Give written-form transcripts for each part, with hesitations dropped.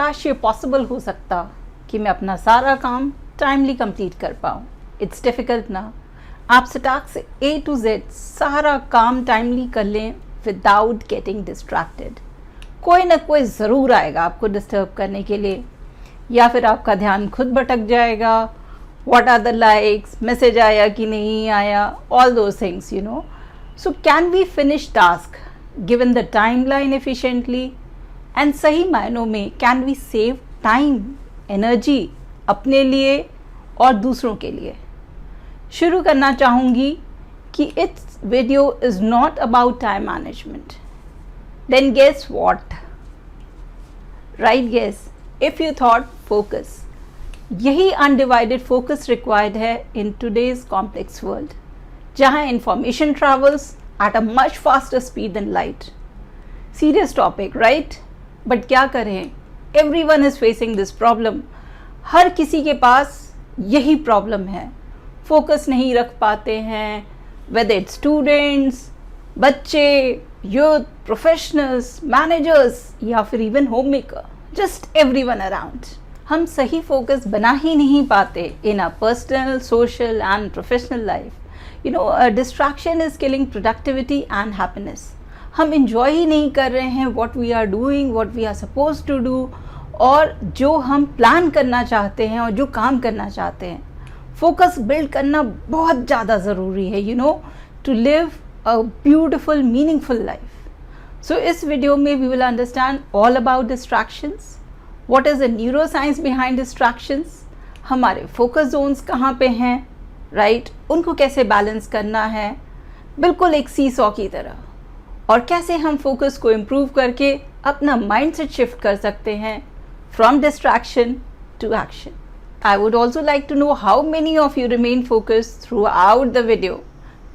काश ये पॉसिबल हो सकता कि मैं अपना सारा काम टाइमली कंप्लीट कर पाऊँ। इट्स डिफ़िकल्ट ना। आप स्टार्ट से A to Z सारा काम टाइमली कर लें विदाउट गेटिंग डिस्ट्रैक्टेड। कोई ना कोई ज़रूर आएगा आपको डिस्टर्ब करने के लिए, या फिर आपका ध्यान खुद भटक जाएगा। What are the likes, message आया कि नहीं आया, all those things you know. So can we finish task given the timeline efficiently and सही मायनों में can we save time, energy अपने लिए और दूसरों के लिए। शुरू करना चाहूँगी कि it's video is not about time management. Then guess what? Right guess, if you thought focus. यही अनडिवाइडेड फोकस रिक्वायर्ड है इन टुडेज कॉम्प्लेक्स वर्ल्ड, जहाँ information travels at a much faster speed than light. Serious topic right, but क्या करें, everyone is facing this problem. हर किसी के पास यही problem है, फोकस नहीं रख पाते हैं, वेदर इट्स स्टूडेंट्स, बच्चे, यूथ, प्रोफेशनल्स, मैनेजर्स या फिर even home maker, just everyone around. हम सही फोकस बना ही नहीं पाते in our personal, social and professional life. You know, distraction is killing productivity and happiness. हम इंजॉय ही नहीं कर रहे हैं what we are doing, what we are suppose to do, और जो हम प्लान करना चाहते हैं और जो काम करना चाहते हैं। फोकस बिल्ड करना बहुत ज़्यादा ज़रूरी है you know, to live a beautiful meaningful life. So इस वीडियो में we will understand all about distractions, what is the neuro science behind distractions, हमारे फोकस जोन्स कहाँ पे हैं राइट, उनको कैसे बैलेंस करना है बिल्कुल एक सीसॉ की तरह, और कैसे हम फोकस को इम्प्रूव करके अपना माइंडसेट शिफ्ट कर सकते हैं from distraction to action. I would also like to know how many of you remain focused throughout the video.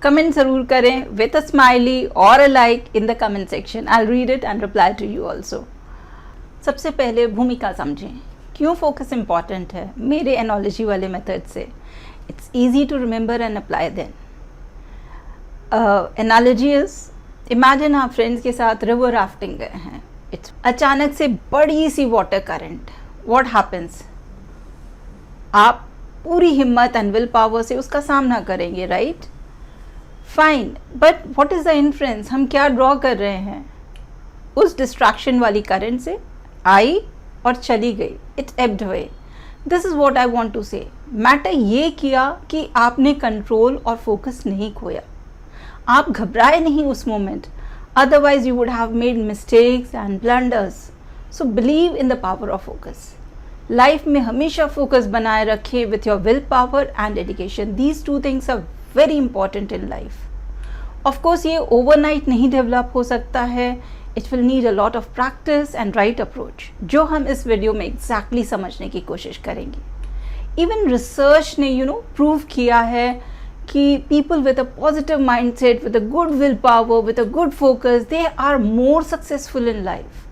Comment ज़रूर करें with a smiley or a like in the comment section. I'll read it and reply to you also. सबसे पहले भूमिका समझें, क्यों focus important है मेरे analogy वाले मेथड से। It's easy to remember and apply then. Analogy is, imagine आप फ्रेंड्स के साथ रिवर राफ्टिंग गए हैं। अचानक से बड़ी सी वाटर करंट, what happens? आप पूरी हिम्मत एंड विल पावर से उसका सामना करेंगे right, fine, but what is the inference, हम क्या ड्रॉ कर रहे हैं? उस डिस्ट्रैक्शन वाली करंट से आई और चली गई, it ebbed away. This is what I want to say. Matter ये किया कि आपने कंट्रोल और फोकस नहीं खोया, आप घबराए नहीं उस moment, otherwise you would have made mistakes and blunders. So believe in the power of focus. Life में हमेशा फोकस बनाए रखें with your will power and dedication. These two things are very important in life. Of course ये overnight नहीं develop हो सकता है, it will need a lot of practice and right approach, जो हम इस वीडियो में एग्जैक्टली समझने की कोशिश करेंगे। इवन रिसर्च ने यू नो प्रूव किया है कि people with a positive mindset, with a good will power, with a good focus, they are more successful in life.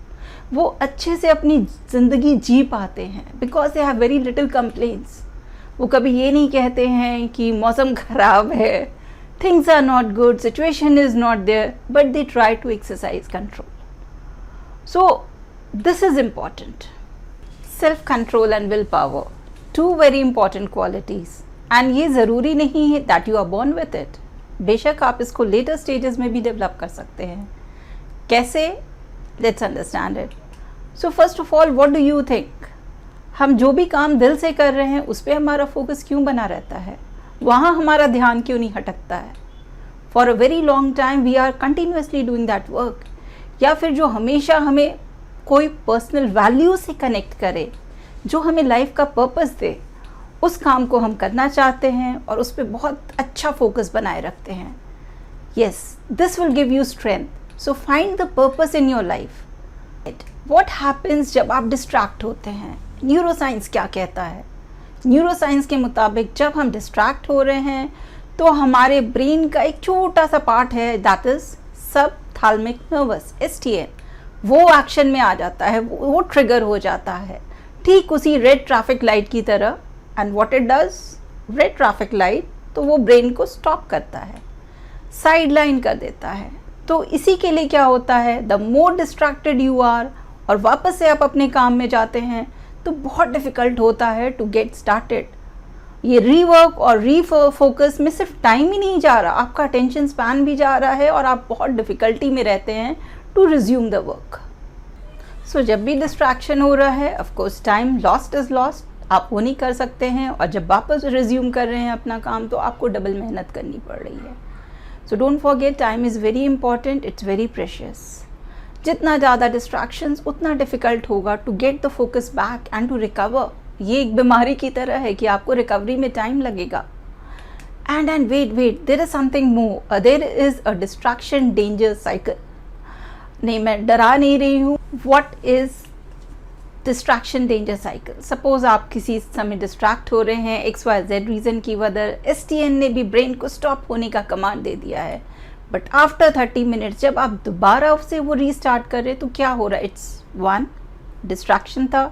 वो अच्छे से अपनी ज़िंदगी जी पाते हैं because they have very little complaints. वो कभी ये नहीं कहते हैं कि मौसम ख़राब है, things are not good, situation is not there, but they try to exercise control. So this is important. Self control and will power, two very important qualities, and ये ज़रूरी नहीं है that you are born with it. बेशक आप इसको later stages में भी develop कर सकते हैं। कैसे? Let's understand it. So first of all, what do you think? हम जो भी काम दिल से कर रहे हैं उस पर हमारा फोकस क्यों बना रहता है, वहाँ हमारा ध्यान क्यों नहीं हटकता है? For a very long time we are continuously doing that work. या फिर जो हमेशा हमें कोई पर्सनल वैल्यू से कनेक्ट करे, जो हमें लाइफ का पर्पस दे, उस काम को हम करना चाहते हैं और उस पर बहुत अच्छा फोकस बनाए रखते हैं। Yes, this will give you strength. So find the purpose in your life. What happens जब आप डिस्ट्रैक्ट होते हैं? न्यूरोसाइंस क्या कहता है? न्यूरोसाइंस के मुताबिक जब हम डिस्ट्रैक्ट हो रहे हैं तो हमारे ब्रेन का एक छोटा सा पार्ट है, दैट इज सब थैलेमिक नर्वस, STN, वो एक्शन में आ जाता है, वो ट्रिगर हो जाता है, ठीक उसी रेड ट्रैफिक लाइट की तरह। And what it does, red traffic light तो वो ब्रेन को स्टॉप करता है, साइड लाइन कर देता है। तो इसी के लिए क्या होता है, the more distracted you are, और वापस से आप अपने काम में जाते हैं तो बहुत डिफ़िकल्ट होता है टू गेट स्टार्टेड। ये रीवर्क और रीफोकस में सिर्फ टाइम ही नहीं जा रहा, आपका अटेंशन स्पैन भी जा रहा है और आप बहुत डिफ़िकल्टी में रहते हैं टू रिज्यूम द वर्क। सो जब भी डिस्ट्रैक्शन हो रहा है, of course time lost is lost, आप वो नहीं कर सकते हैं, और जब वापस रिज्यूम कर रहे हैं अपना काम तो आपको डबल मेहनत करनी पड़ रही है। So don't forget, time is very important, it's very precious. जितना ज़्यादा डिस्ट्रैक्शंस उतना डिफ़िकल्ट होगा to get the focus back and to recover. ये एक बीमारी की तरह है कि आपको रिकवरी में टाइम लगेगा। And wait, there is something more, there is a distraction danger cycle. नहीं, मैं डरा नहीं रही हूँ। What is distraction danger cycle? Suppose आप किसी समय डिस्ट्रैक्ट हो रहे हैं XYZ रीज़न की वजह, STN ने भी ब्रेन को स्टॉप होने का कमांड दे दिया है, बट आफ्टर 30 मिनट्स जब आप दोबारा उससे वो रीस्टार्ट कर रहे हैं तो क्या हो रहा है? इट्स वन डिस्ट्रैक्शन था,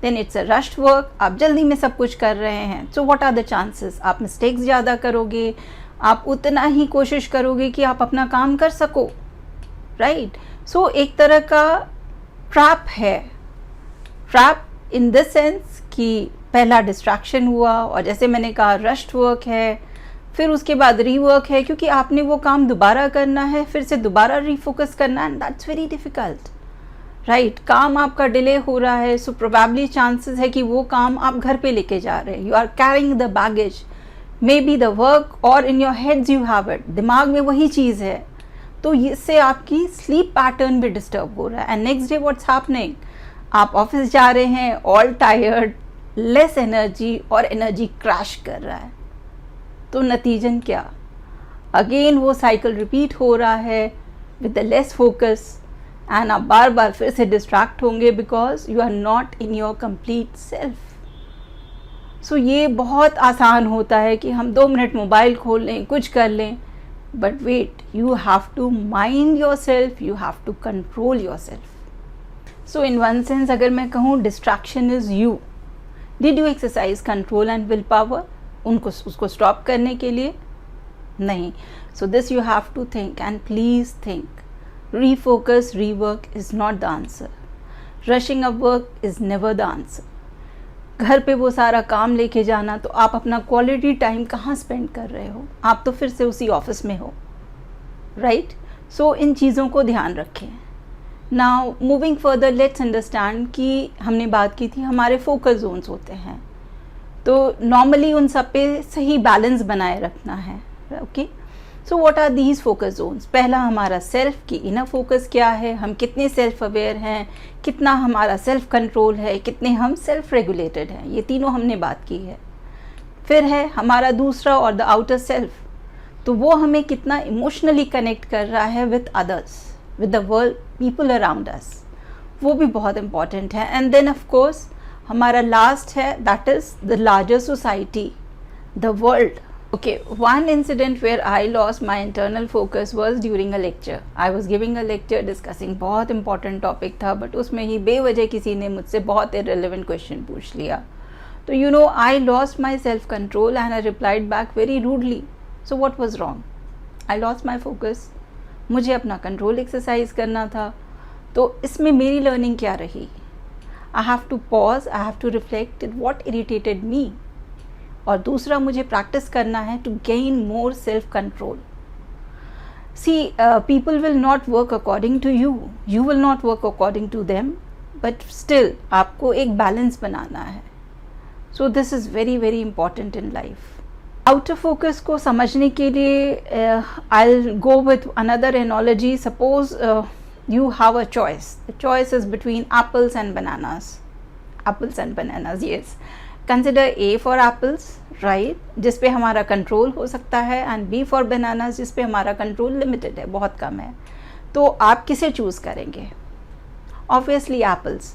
then it's a rushed work, आप जल्दी में सब कुछ कर रहे हैं। So what are the chances? आप मिस्टेक्स ज़्यादा करोगे, आप उतना ही कोशिश करोगे कि आप अपना काम कर सको, राइट? सो एक तरह का ट्रैप है। ट्रैप इन द सेंस कि पहला डिस्ट्रैक्शन हुआ और जैसे मैंने कहा रश्ड वर्क है, फिर उसके बाद रीवर्क है, क्योंकि आपने वो काम दोबारा करना है, फिर से दोबारा रीफोकस करना है, and that's very difficult, right? काम आपका डिले हो रहा है, सो प्रोबेबली चांसेस है कि वो काम आप घर पे लेके जा रहे हैं। You are carrying the baggage, maybe the work और in your heads you have it, दिमाग में वही चीज़ है, तो इससे आपकी स्लीप पैटर्न भी डिस्टर्ब हो रहा है। And next day what's happening, आप ऑफिस जा रहे हैं ऑल टायर्ड, लेस एनर्जी, और एनर्जी क्रैश कर रहा है, तो नतीजन क्या? अगेन वो साइकिल रिपीट हो रहा है with the less focus, and आप बार बार फिर से डिस्ट्रैक्ट होंगे because you are not in your complete self. So ये बहुत आसान होता है कि हम 2 मिनट मोबाइल खोल लें, कुछ कर लें, but wait, you have to mind your self, you have to control your self. So in one sense अगर मैं कहूँ, distraction is you. Did you exercise control and will power उसको स्टॉप करने के लिए? नहीं। So this you have to think, and please think, refocus, rework is not the answer. Rushing up work is never the answer. घर पे वो सारा काम लेके जाना, तो आप अपना क्वालिटी टाइम कहाँ स्पेंड कर रहे हो? आप तो फिर से उसी ऑफिस में हो, राइट? सो इन चीज़ों को ध्यान रखें। Now moving further, let's understand कि हमने बात की थी हमारे फोकस जोन्स होते हैं, तो नॉर्मली उन सब पे सही बैलेंस बनाए रखना है, okay? So what are these focus zones? पहला हमारा सेल्फ की इनर फोकस क्या है, हम कितने सेल्फ अवेयर हैं, कितना हमारा सेल्फ कंट्रोल है, कितने हम सेल्फ रेगुलेटेड हैं, ये तीनों हमने बात की है। फिर है हमारा दूसरा और द आउटर सेल्फ, तो वो हमें कितना इमोशनली कनेक्ट कर रहा है with others, with the world, people around us, वो भी बहुत इंपॉर्टेंट है। एंड देन ऑफ कोर्स हमारा लास्ट है, that is the larger society, the world. Okay, one incident where I lost my internal focus was during a lecture. I was giving a lecture discussing बहुत important topic था, but उसमें ही बेवजह किसी ने मुझसे बहुत irrelevant question पूछ लिया, तो you know I lost my self control and I replied back very rudely. So what was wrong? I lost my focus. मुझे अपना control exercise करना था, तो इसमें मेरी learning क्या रही? I have to pause, I have to reflect what irritated me. और दूसरा मुझे प्रैक्टिस करना है to gain more self control. See people will not work according to you, you will not work according to them, but still आपको एक balance बनाना है। So this is very very important in life. Outer focus को समझने के लिए I will go with another analogy. Suppose you have a choice. The choice is between apples and bananas. Apples and bananas, yes. Consider A for apples, right, जिस पे हमारा control हो सकता है, and B for bananas, जिस पे हमारा control limited है, बहुत कम है। तो आप किसे चूज़ करेंगे? Obviously apples.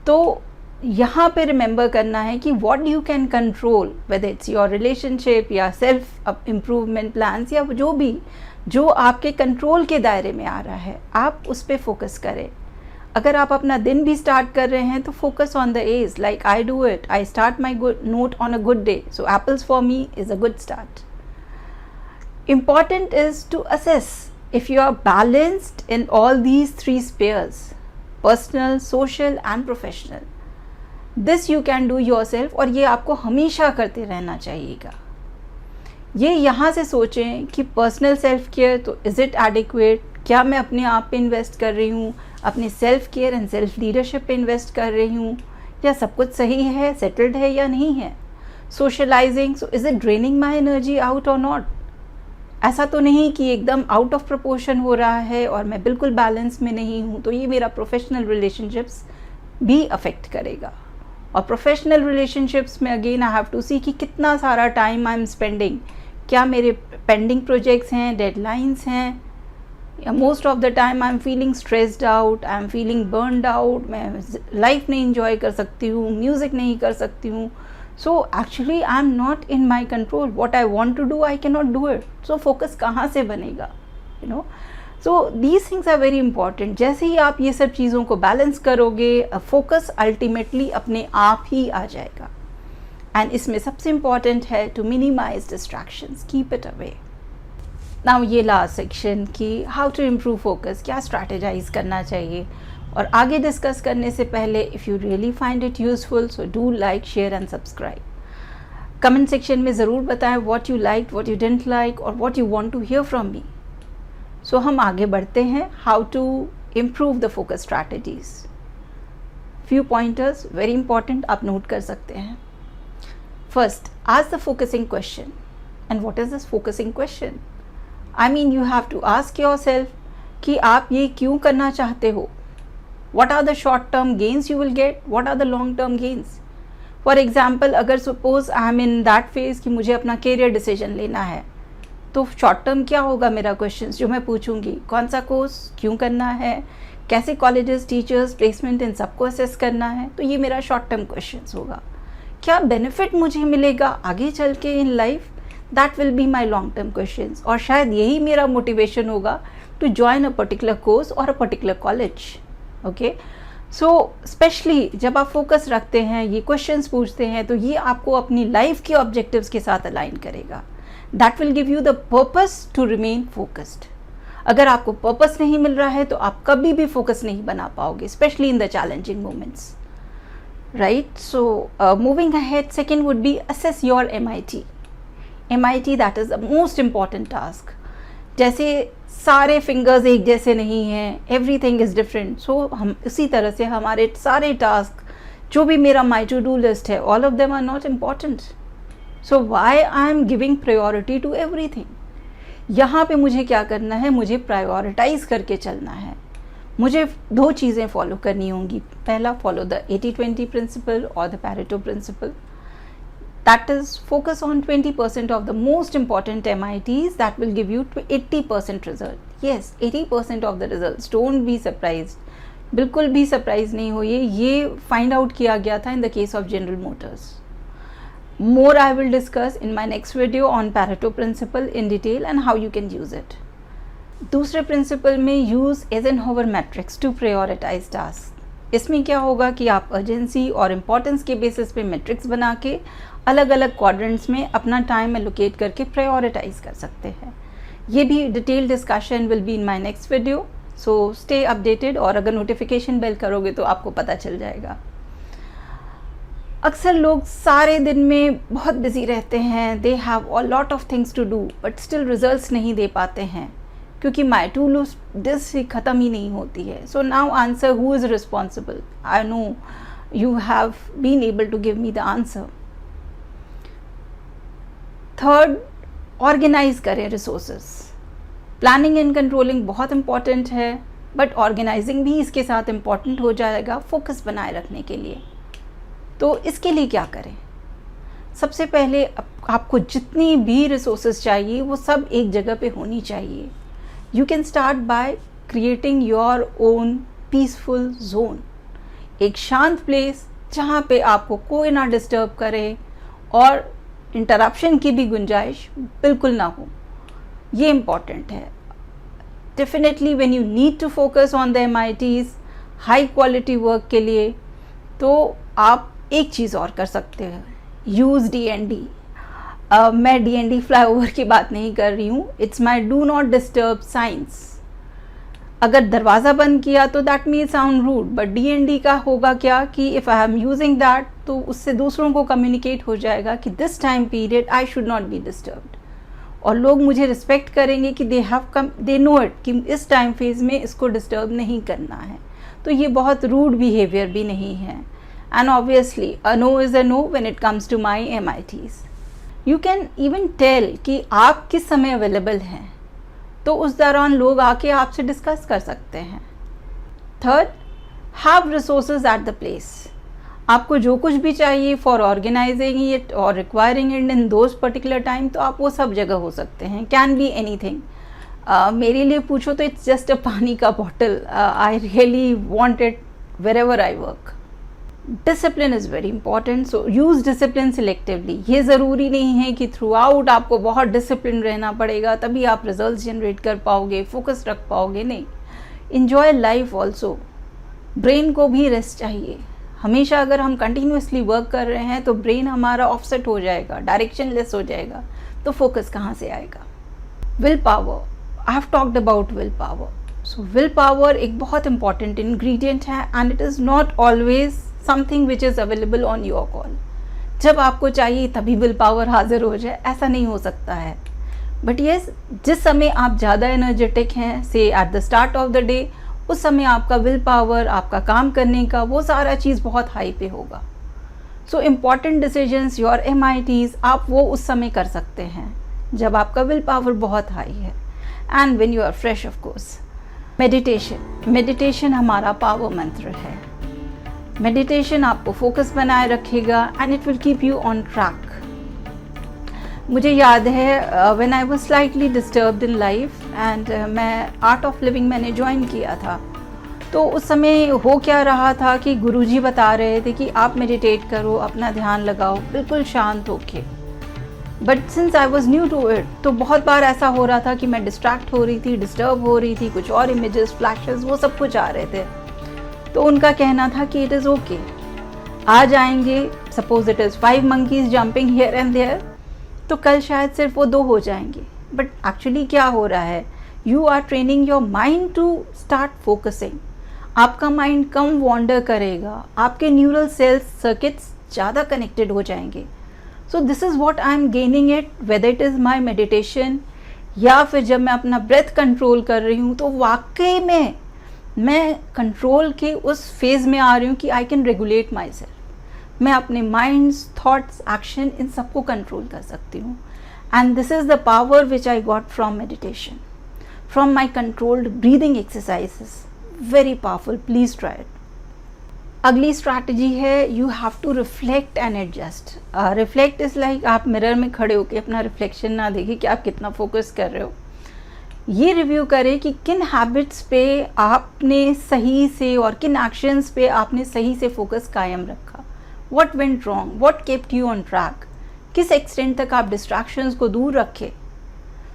तो यहाँ पे रिमेंबर करना है कि what you can control, whether it's your relationship या सेल्फ इम्प्रूवमेंट प्लान्स या जो भी, जो आपके कंट्रोल के दायरे में आ रहा है, आप उस पर फोकस करें। अगर आप अपना दिन भी स्टार्ट कर रहे हैं तो focus on the edge, like I do it, I start my good note on a good day, so apples for me is a good start. Important is to assess if you are balanced in all these 3 spheres. Personal, social and professional. This you can do your self, और ये आपको हमेशा करते रहना चाहिएगा। ये यहाँ से सोचें कि पर्सनल सेल्फ केयर, तो इज़ इट एडिक्वेट? क्या मैं अपने आप पे इन्वेस्ट कर रही हूँ, अपने self care and self leadership पे इन्वेस्ट कर रही हूँ, या सब कुछ सही है, सेटल्ड है या नहीं है? Socializing, so is it draining my energy out और नॉट? ऐसा तो नहीं कि एकदम आउट ऑफ प्रोपोर्शन हो रहा है और मैं बिल्कुल बैलेंस में नहीं हूँ, तो ये मेरा प्रोफेशनल रिलेशनशिप्स भी अफेक्ट करेगा। और प्रोफेशनल रिलेशनशिप्स में अगेन आई हैव टू सी कि कितना सारा टाइम आई एम स्पेंडिंग, क्या मेरे पेंडिंग प्रोजेक्ट्स हैं, डेडलाइंस हैं, या most of the time I am feeling stressed out, I am feeling burned out, मैं लाइफ नहीं इंजॉय कर सकती हूँ, म्यूज़िक नहीं कर सकती हूँ। So actually I am not in my control. What I want to do, I cannot do it. So focus कहाँ से बनेगा, you know? So these things are very important. जैसे ही आप ये सब चीज़ों को बैलेंस करोगे, फोकस अल्टीमेटली अपने आप ही आ जाएगा। एंड इसमें सबसे इम्पॉर्टेंट है to minimize distractions, keep it away. Now ये लास्ट सेक्शन कि हाउ टू इम्प्रूव फोकस, क्या स्ट्रैटेजाइज करना चाहिए। और आगे डिस्कस करने से पहले, if you really find it useful, so do like, share and subscribe. Comment section में ज़रूर बताएं what you like, what you didn't like, और what you want to hear from me. So हम आगे बढ़ते हैं, how to improve the focus strategies. Few pointers very important, आप note कर सकते हैं। First, ask the focusing question. And what is this focusing question? I mean you have to ask yourself कि आप ये क्यों करना चाहते हो। What are the short term gains you will get? What are the long term gains? For example, अगर suppose I am in that phase कि मुझे अपना career decision लेना है, तो short term क्या होगा मेरा questions जो मैं पूछूंगी, कौन सा कोर्स क्यों करना है, कैसे कॉलेजेस, टीचर्स, प्लेसमेंट, इन सबको असेस करना है, तो ये मेरा शॉर्ट टर्म क्वेश्चंस होगा। क्या बेनिफिट मुझे मिलेगा आगे चल के in life, that will be my long term questions. और शायद यही मेरा मोटिवेशन होगा to join a particular course और a particular college. Okay, so specially जब आप फोकस रखते हैं, ये क्वेश्चंस पूछते हैं, तो ये आपको अपनी लाइफ के ऑब्जेक्टिव्स के साथ अलाइन करेगा। That will give you the purpose to remain focused. अगर आपको पर्पस नहीं मिल रहा है तो आप कभी भी फोकस नहीं बना पाओगे, specially in the challenging moments, right? So moving ahead, second would be assess your MIT, that is the most important task. जैसे सारे फिंगर्स एक जैसे नहीं हैं, एवरीथिंग इज़ डिफरेंट, सो हम इसी तरह से हमारे सारे टास्क, जो भी मेरा माई टू डू लिस्ट है, all of them are not important. So why I am giving priority to everything? यहाँ पे मुझे क्या करना है, मुझे प्रायोरिटाइज करके चलना है। मुझे दो चीज़ें फॉलो करनी होंगी। पहला, फॉलो द 80-20 प्रिंसिपल और the Pareto principle. That is, focus on 20% of the most important MITs that will give you 80% result. Yes, 80% of the results. Don't be surprised. बिल्कुल भी सरप्राइज नहीं होइए, ये फाइंड आउट किया गया था in the case of General Motors. More I will discuss in my next video on Pareto principle in detail and how you can use it. दूसरे principal में use Eisenhower matrix to prioritize tasks. इसमें क्या होगा कि आप urgency और importance के basis पे मैट्रिक्स बना के अलग अलग क्वाड्रेंट्स में अपना टाइम एलोकेट करके प्रायोरिटाइज कर सकते हैं। ये भी detail discussion will be in my next video, so stay updated. और अगर नोटिफिकेशन बेल करोगे तो आपको पता चल जाएगा। अक्सर लोग सारे दिन में बहुत बिजी रहते हैं, they have a lot of things to do, but still results नहीं दे पाते हैं क्योंकि माई टू डू लिस्ट ख़त्म ही नहीं होती है। So now answer, who is responsible? I know you have been able to give me the answer. Third, organize करें रिसोर्सेस। प्लानिंग एंड कंट्रोलिंग बहुत इंपॉर्टेंट है, बट ऑर्गेनाइजिंग भी इसके साथ इम्पॉर्टेंट हो जाएगा फोकस बनाए रखने के लिए। तो इसके लिए क्या करें? सबसे पहले आपको जितनी भी रिसोर्सेज चाहिए वो सब एक जगह पे होनी चाहिए। You can start by creating your own peaceful zone, एक शांत प्लेस जहाँ पे आपको कोई ना डिस्टर्ब करे और इंटरप्शन की भी गुंजाइश बिल्कुल ना हो। ये इम्पॉर्टेंट है। Definitely when you need to focus on the MITs high quality work के लिए, तो आप एक चीज़ और कर सकते हैं, यूज़ DND। मैं DND फ्लाईओवर की बात नहीं कर रही हूँ, it's my do not disturb science. अगर दरवाज़ा बंद किया तो that mean sound rude, but DND का होगा क्या कि if I am using that, तो उससे दूसरों को कम्युनिकेट हो जाएगा कि this time period I should not be disturbed, और लोग मुझे रिस्पेक्ट करेंगे कि दे नो इट कि इस टाइम फेज में इसको डिस्टर्ब नहीं करना है। तो ये बहुत रूड बिहेवियर भी नहीं है। And obviously a no is a no when it comes to my MITs। You can even tell कि आप किस समय अवेलेबल हैं, तो उस दौरान लोग आके आपसे डिस्कस कर सकते हैं। Third, have resources at the place. आपको जो कुछ भी चाहिए फॉर ऑर्गेनाइजिंग इट और requiring it in those particular time, तो आप वो सब जगह हो सकते हैं। Can be anything. मेरे लिए पूछो तो इट्स जस्ट अ पानी का bottle. I really want it wherever I work. Discipline is very important, so use discipline selectively. ये ज़रूरी नहीं है कि थ्रू आउट आपको बहुत डिसिप्लिन रहना पड़ेगा तभी आप रिजल्ट जनरेट कर पाओगे, फोकस रख पाओगे। नहीं, इन्जॉय लाइफ ऑल्सो। ब्रेन को भी रेस्ट चाहिए। हमेशा अगर हम कंटिन्यूसली वर्क कर रहे हैं तो ब्रेन हमारा ऑफसेट हो जाएगा, डायरेक्शन लेस हो जाएगा, तो फोकस कहाँ से आएगा। Will power, I have talked about will power. So will power एक बहुत इंपॉर्टेंट इंग्रेडिएंट है and it is not always something which is available on your call. जब आपको चाहिए तभी विल पावर हाजिर हो जाए, ऐसा नहीं हो सकता है। बट येस, जिस समय आप ज़्यादा एनर्जेटिक हैं, से at the start of the day, उस समय आपका विल पावर, आपका काम करने का वो सारा चीज़ बहुत हाई पे होगा। So important decisions, your MITs, आप वो उस समय कर सकते हैं जब आपका विल पावर बहुत हाई है and when you are fresh of course. Meditation हमारा पावर मंत्र है। मेडिटेशन आपको फोकस बनाए रखेगा and it will keep you on track. मुझे याद है when I was slightly disturbed in life and मैं आर्ट ऑफ लिविंग मैंने ज्वाइन किया था, तो उस समय हो क्या रहा था कि गुरुजी बता रहे थे कि आप मेडिटेट करो, अपना ध्यान लगाओ बिल्कुल शांत होके। But since I was new to it, तो बहुत बार ऐसा हो रहा था कि मैं डिस्ट्रैक्ट हो रही थी, डिस्टर्ब हो रही थी, कुछ और इमेजेस, फ्लैशेस, वो सब कुछ आ रहे थे। तो उनका कहना था कि इट इज़ ओके, आ जाएंगे। Suppose it is 5 monkeys jumping here and there, तो कल शायद सिर्फ वो 2 हो जाएंगे। बट एक्चुअली क्या हो रहा है, you are training your mind to start focusing. आपका माइंड कम वॉन्डर करेगा, आपके न्यूरल सेल्स सर्किट्स ज़्यादा कनेक्टेड हो जाएंगे। So this is what I am gaining it, whether it is my meditation या फिर जब मैं अपना ब्रेथ कंट्रोल कर रही हूँ, तो वाकई में मैं कंट्रोल के उस फेज़ में आ रही हूँ कि I can regulate my self. मैं अपने माइंड्स, थॉट्स, एक्शन, इन सबको कंट्रोल कर सकती हूँ। And this is the power which I got from meditation, from my controlled breathing exercises. Very powerful, please try it. अगली स्ट्रैटेजी है, you have to reflect and adjust. Reflect is like आप mirror में खड़े होकर अपना reflection ना देखिए कि आप कितना फोकस कर रहे हो। ये रिव्यू करें कि किन हैबिट्स पे आपने सही से और किन एक्शंस पे आपने सही से फोकस कायम रखा। What went wrong, what kept you on track, किस एक्सटेंट तक आप डिस्ट्रैक्शंस को दूर रखे।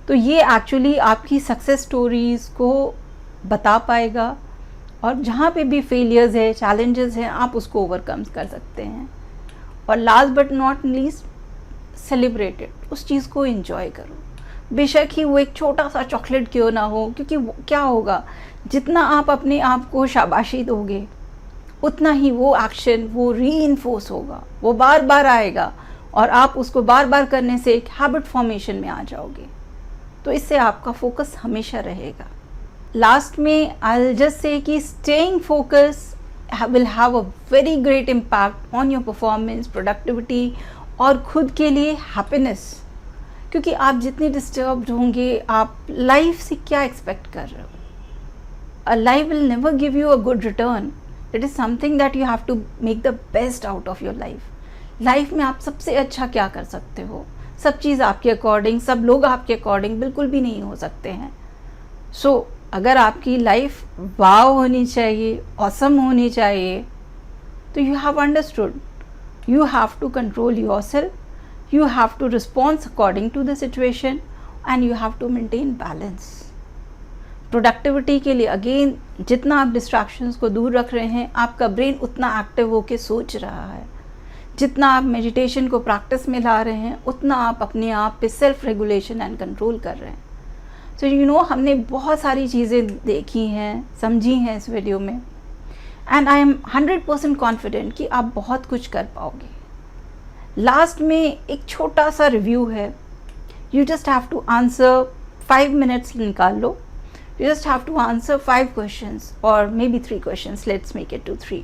तो ये एक्चुअली आपकी सक्सेस स्टोरीज़ को बता पाएगा, और जहाँ पे भी फेलियर्स है, चैलेंजेस हैं, आप उसको ओवरकम कर सकते हैं। और last but not least, celebrate it, उस चीज़ को एंजॉय करो। बेशक ही वो एक छोटा सा चॉकलेट क्यों ना हो, क्योंकि क्या होगा, जितना आप अपने आप को शाबाशी दोगे उतना ही वो एक्शन, वो रीइंफोर्स होगा, वो बार बार आएगा और आप उसको बार बार करने से एक हैबिट फॉर्मेशन में आ जाओगे। तो इससे आपका फोकस हमेशा रहेगा। लास्ट में आई विल जस्ट से कि staying focus will have a very great impact on your performance, productivity और खुद के लिए हैप्पीनेस। क्योंकि आप जितने डिस्टर्ब्ड होंगे, आप लाइफ से क्या एक्सपेक्ट कर रहे हो। Life will never give you a good return. It is something that you have to make the best out of your life. Life में आप सबसे अच्छा क्या कर सकते हो, सब चीज़ आपके अकॉर्डिंग, सब लोग आपके अकॉर्डिंग बिल्कुल भी नहीं हो सकते हैं। सो अगर आपकी लाइफ वाव होनी चाहिए, ऑसम होनी चाहिए, तो you have understood, you have to control yourself, you have to respond according to the situation and you have to maintain balance. Productivity के लिए अगेन, जितना आप डिस्ट्रैक्शंस को दूर रख रहे हैं, आपका ब्रेन उतना एक्टिव होकर सोच रहा है। जितना आप मेडिटेशन को प्रैक्टिस में ला रहे हैं, उतना आप अपने आप पे सेल्फ रेगुलेशन एंड कंट्रोल कर रहे हैं। सो हमने बहुत सारी चीज़ें देखी हैं, समझी हैं इस वीडियो में, एंड आई एम 100% कॉन्फिडेंट कि आप बहुत कुछ कर पाओगे. लास्ट में एक छोटा सा रिव्यू है. You just have to answer 5 minutes निकाल लो. You just have to answer 5 questions और maybe 3 questions. Let's make it to 3.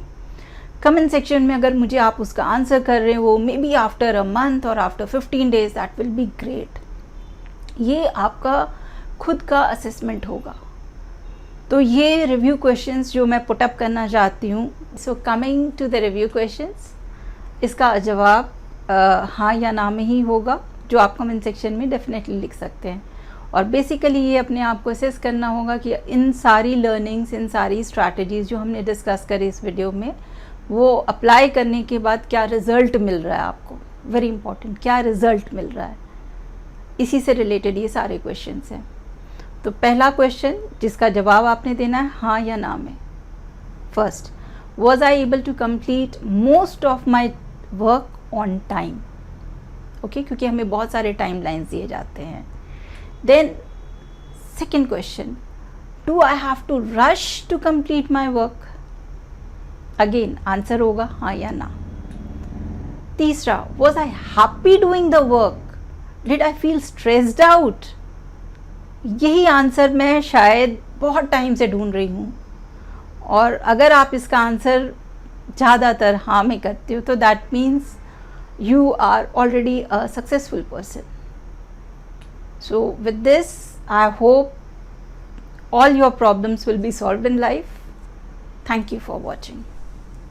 Comment section में अगर मुझे आप उसका आंसर कर रहे हो, maybe after a month और after 15 days, that will be great. ये आपका खुद का असेसमेंट होगा. तो ये रिव्यू क्वेश्चंस जो मैं पुटअप करना चाहती हूँ. So coming to the review questions, इसका जवाब हाँ या ना में ही होगा, जो आप कमेंट सेक्शन में डेफिनेटली लिख सकते हैं. और बेसिकली ये अपने आप को असेस करना होगा कि इन सारी लर्निंग्स, इन सारी स्ट्रैटेजीज़ जो हमने डिस्कस करी इस वीडियो में, वो अप्लाई करने के बाद क्या रिज़ल्ट मिल रहा है आपको. वेरी इंपॉर्टेंट, क्या रिज़ल्ट मिल रहा है. इसी से रिलेटेड ये सारे क्वेश्चंस हैं. तो पहला क्वेश्चन जिसका जवाब आपने देना है हाँ या ना में. First, was I able to complete most of my work on time. Okay, क्योंकि हमें बहुत सारे टाइम लाइन्स दिए जाते हैं. Then second question, do I have to rush to complete my work. Again answer होगा हाँ या ना. तीसरा, was I happy doing the work. Did I feel stressed out. यही आंसर मैं शायद बहुत टाइम से ढूंढ रही हूँ, और अगर आप इसका आंसर ज़्यादातर हाँ में करते हो तो that means you are already a successful person. So with this, I hope all your problems will be solved in life. Thank you for watching.